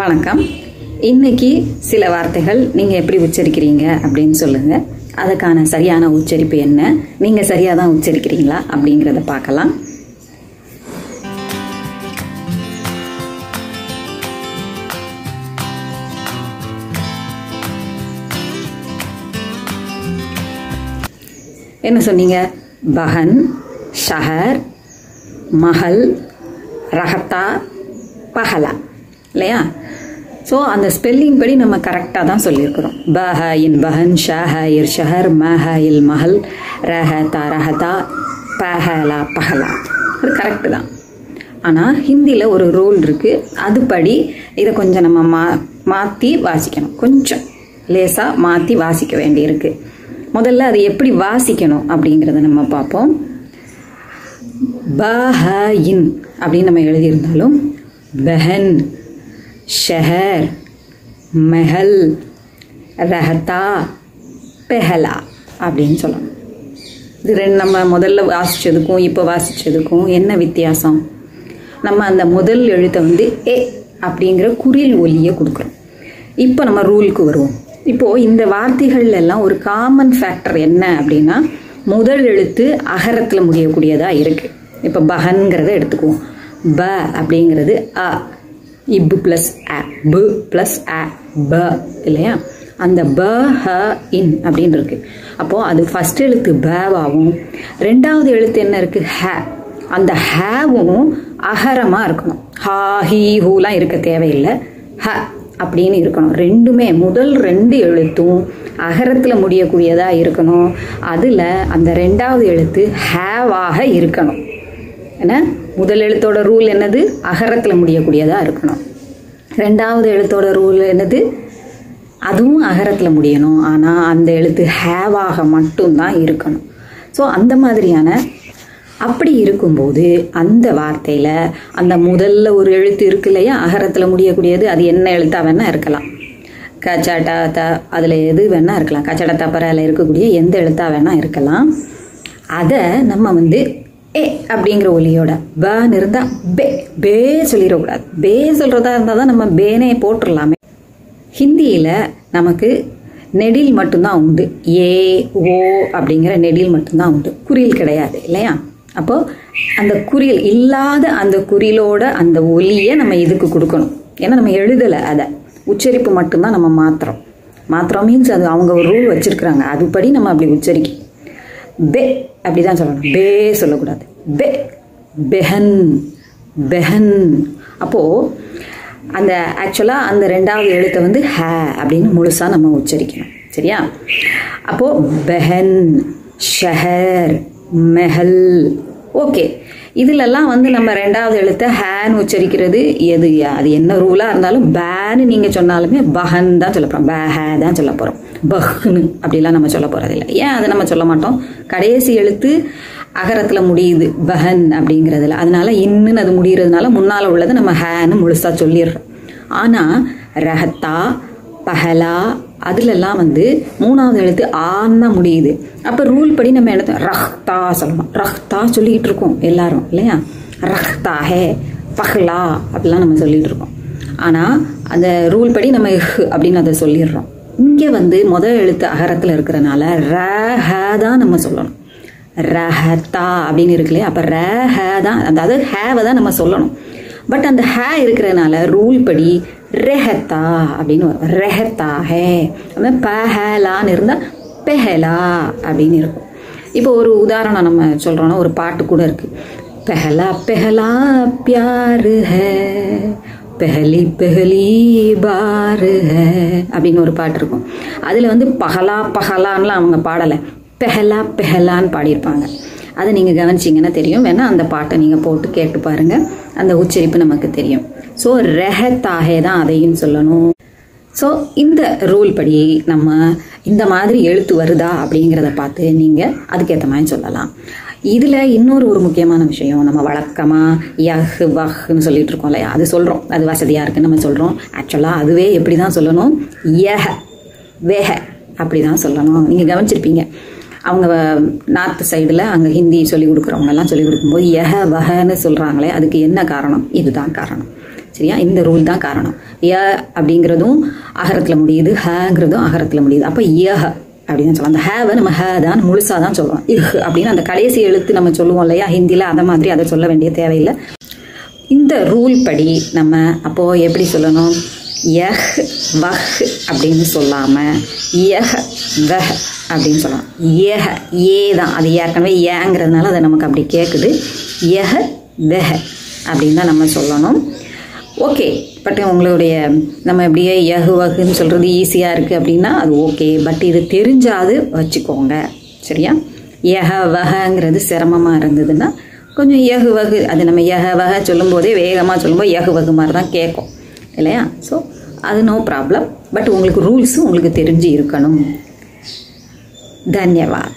வணக்கம். இன்னைக்கு சில வார்த்தைகள் நீங்க எப்படி உச்சரிக்கிறீங்க அப்படின்னு சொல்லுங்க. அதுக்கான சரியான உச்சரிப்பு என்ன, நீங்க சரியா தான் உச்சரிக்கிறீங்களா அப்படிங்கறத பார்க்கலாம். என்ன சொன்னீங்க? பஹன், ஷஹர், மஹல், ரஹத்தா, பஹலா இல்லையா? ஸோ அந்த ஸ்பெல்லிங் படி நம்ம கரெக்டாக தான் சொல்லியிருக்கிறோம். பஹ இன் பஹன், ஷஹ இர் ஷஹர், மஹ இல் மஹல், ரஹதா ரஹதா, பஹலா பஹலா. அது கரெக்டு தான். ஆனால் ஹிந்தியில் ஒரு ரூல் இருக்குது. அதுபடி இதை கொஞ்சம் நம்ம மாற்றி வாசிக்கணும். கொஞ்சம் லேசாக மாற்றி வாசிக்க வேண்டியிருக்கு. முதல்ல அது எப்படி வாசிக்கணும் அப்படிங்கிறத நம்ம பார்ப்போம். பஹ இன் அப்படின்னு நம்ம எழுதியிருந்தாலும் பஹன், ஷஹர், மஹல், ரஹதா, பெஹலா அப்படின்னு சொல்லணும். இது ரெண்டு நம்ம முதல்ல வாசிச்சதுக்கும் இப்போ வாசிச்சதுக்கும் என்ன வித்தியாசம்? நம்ம அந்த முதல் எழுத்தை வந்து ஏ அப்படிங்கிற குறில் ஒலியை கொடுக்குறோம். இப்போ நம்ம ரூலுக்கு வருவோம். இப்போது இந்த வார்த்தைகள் எல்லாம் ஒரு காமன் ஃபேக்டர் என்ன அப்படின்னா, முதல் எழுத்து அகரத்தில் முடியக்கூடியதாக இருக்குது. இப்போ பஹன்கிறத எடுத்துக்குவோம். ப அப்படிங்கிறது அ, இப் பிளஸ் அ, பு பிளஸ் அ, ப இல்லையா? அந்த ப ஹ இன் அப்படின்னு இருக்கு. அப்போது அது ஃபர்ஸ்ட் எழுத்து பவாகவும் ரெண்டாவது எழுத்து என்ன இருக்குது? ஹ. அந்த ஹவும் அகரமாக இருக்கணும். ஹா ஹீ ஹூலாம் இருக்க தேவையில்லை. ஹ அப்படின்னு இருக்கணும். ரெண்டுமே முதல் ரெண்டு எழுத்தும் அகரத்தில் முடியக்கூடியதாக இருக்கணும். அதில் அந்த ரெண்டாவது எழுத்து ஹேவாக இருக்கணும். ஏன்னா முதல் எழுத்தோட ரூல் என்னது? அகரத்தில் முடியக்கூடியதாக இருக்கணும். ரெண்டாவது எழுத்தோட ரூல் என்னது? அதுவும் அகரத்தில் முடியணும். ஆனால் அந்த எழுத்து ஹேவாக மட்டும்தான் இருக்கணும். ஸோ அந்த மாதிரியான அப்படி இருக்கும்போது அந்த வார்த்தையில் அந்த முதல்ல ஒரு எழுத்து இருக்கு இல்லையா, அகரத்தில் முடியக்கூடியது. அது என்ன எழுத்தாக வேணால் இருக்கலாம். கச்சடா த, அதில் எது வேணால் இருக்கலாம். கச்சடா தப்பறையில் இருக்கக்கூடிய எந்த எழுத்தாக வேணால் இருக்கலாம். அதை நம்ம வந்து ஏ அப்படிங்கிற ஒலியோட பன்னு இருந்தால் பே பே சொல்லிடக்கூடாது. பே சொல்கிறதா இருந்தால் தான் நம்ம பேனே போட்டுடலாமே. ஹிந்தியில் நமக்கு நெடில் மட்டும்தான் உண்டு. ஏ ஓ அப்படிங்கிற நெடில் மட்டும்தான் உண்டு. குறில் கிடையாது இல்லையா? அப்போது அந்த குறில் இல்லாத அந்த குறிலோட அந்த ஒலியை நம்ம இதுக்கு கொடுக்கணும். ஏன்னா நம்ம எழுதலை, அதை உச்சரிப்பு மட்டும்தான் நம்ம மாத்திரம் மீன்ஸ் அது அவங்க ஒரு ரூல் வச்சுருக்குறாங்க. அதுபடி நம்ம அப்படி உச்சரிக்கணும். பே அப்படிதான் சொல்லணும். பே சொல்லக்கூடாது. பெ, பெஹன், பெஹன். அப்போது அந்த ஆக்சுவலாக அந்த ரெண்டாவது எழுத்தை வந்து ஹ அப்படின்னு முழுசாக நம்ம உச்சரிக்கணும். சரியா? அப்போது பெஹன், ஷஹர், மெஹல். ஓகே, இதிலெல்லாம் வந்து நம்ம ரெண்டாவது எழுத்தை ஹேன்னு உச்சரிக்கிறது எது? அது என்ன ரூலாக இருந்தாலும் பேன்னு நீங்கள் சொன்னாலுமே பஹன் தான் சொல்ல போகிறோம். பஹ தான் சொல்ல போகிறோம். பஹ்னு அப்படிலாம் நம்ம சொல்ல போகிறது இல்லை. ஏன் அதை நம்ம சொல்ல மாட்டோம்? கடைசி எழுத்து அகரத்தில் முடியுது பஹன் அப்படிங்கிறதுல. அதனால இன்னுன்னு அது முடிகிறதுனால முன்னால் உள்ளதை நம்ம ஹேன்னு முழுசாக சொல்லிடுறோம். ஆனால் ரஹத்தா, பஹலா அதுலெல்லாம் வந்து மூணாவது எழுத்து ஆன்னு தான் முடியுது. அப்போ ரூல் படி நம்ம என்ன ரஹ்தா சொல்லணும். ரஹ்தா சொல்லிக்கிட்டு இருக்கோம் எல்லாரும் இல்லையா? ரஹ்தா ஹே, பஹ்லா அப்படிலாம் நம்ம சொல்லிகிட்டு இருக்கோம். ஆனால் அந்த ரூல் படி நம்ம அப்படின்னு அதை சொல்லிடுறோம். இங்கே வந்து முதல் எழுத்து அகரத்தில் இருக்கிறனால ரஹ தான் நம்ம சொல்லணும். ரஹத்தா அப்படின்னு இருக்கு இல்லையா? அப்போ ரஹ தான், அதாவது ஹேவை தான் நம்ம சொல்லணும். பட் அந்த ஹே இருக்கிறதுனால ரூல் படி ரெஹத்தா அப்படின்னு வரும். ரெஹத்தா ஹே. அந்த பஹலான்னு இருந்தால் பெஹலா அப்படின்னு இருக்கும். இப்போ ஒரு உதாரணம் நம்ம சொல்கிறோன்னா, ஒரு பாட்டு கூட இருக்குது. பெஹலா பெஹலா பியார் ஹே, பெஹலி பெஹலி பார் ஹே அப்படின்னு ஒரு பாட்டு இருக்கும். அதில் வந்து பஹலா பஹலான்லாம் அவங்க பாடலை, பெஹலா பெஹலான்னு பாடியிருப்பாங்க. அதை நீங்கள் கவனிச்சிங்கன்னா தெரியும். வேணால் அந்த பாட்டை நீங்கள் போட்டு கேட்டு பாருங்கள், அந்த உச்சரிப்பு நமக்கு தெரியும். ஸோ ரெஹத்தாகே தான் அதையும் சொல்லணும். ஸோ இந்த ரூல் படி நம்ம இந்த மாதிரி எழுத்து வருதா அப்படிங்கிறத பார்த்து நீங்கள் அதுக்கேற்ற மாதிரி சொல்லலாம். இதில் இன்னொரு முக்கியமான விஷயம், நம்ம வழக்கமாக யஹ் வஹ்ன்னு சொல்லிட்டு இருக்கோம் இல்லையா? அது சொல்கிறோம், அது வசதியாக இருக்குன்னு நம்ம சொல்கிறோம். ஆக்சுவலாக அதுவே எப்படி தான் சொல்லணும்? யஹ வேஹ அப்படி தான் சொல்லணும். நீங்கள் கவனிச்சிருப்பீங்க, அவங்க நார்த் சைடில் அங்கே ஹிந்தி சொல்லிக் கொடுக்குறவங்கெல்லாம் சொல்லிக் கொடுக்கும்போது யஹ வஹன்னு சொல்கிறாங்களே, அதுக்கு என்ன காரணம்? இதுதான் காரணம். சரியா? இந்த ரூல் தான் காரணம். ய அப்படிங்கிறதும் அகரத்தில் முடியுது, ஹங்கிறதும் அகரத்தில் முடியுது. அப்போ யஹ அப்படின்னு சொல்லலாம். அந்த ஹேவை நம்ம ஹே தான் முழுசாக தான் சொல்லுவோம். இஹ் அப்படின்னு அந்த கடைசி எழுத்து நம்ம சொல்லுவோம் இல்லையா ஹிந்தியில், அதை மாதிரி அதை சொல்ல வேண்டிய தேவையில்லை. இந்த ரூல் படி நம்ம அப்போது எப்படி சொல்லணும்? யஹ் வஹ் அப்படின்னு சொல்லாமல் யஹ் வஹ் அப்படின்னு சொல்லலாம். யஹ ஏ தான், அது ஏற்கனவே ஏங்கிறதுனால அதை நமக்கு அப்படி கேட்குது. யஹ வெஹ அப்படின்னு தான் நம்ம சொல்லணும். ஓகே, பட் உங்களுடைய நம்ம எப்படியே யஹு வகுன்னு சொல்கிறது ஈஸியாக இருக்குது அப்படின்னா அது ஓகே. பட் இது தெரிஞ்சாது வச்சுக்கோங்க, சரியா? யஹ வஹங்கிறது சிரமமாக இருந்ததுன்னா கொஞ்சம் யஹு வகு, அது நம்ம யஹ வஹ சொல்லும்போதே வேகமாக சொல்லும்போது யஹு வகு மாதிரி தான் கேட்கும் இல்லையா? ஸோ அது நோ ப்ராப்ளம். பட் உங்களுக்கு ரூல்ஸும் உங்களுக்கு தெரிஞ்சு இருக்கணும். தன்யவாத்.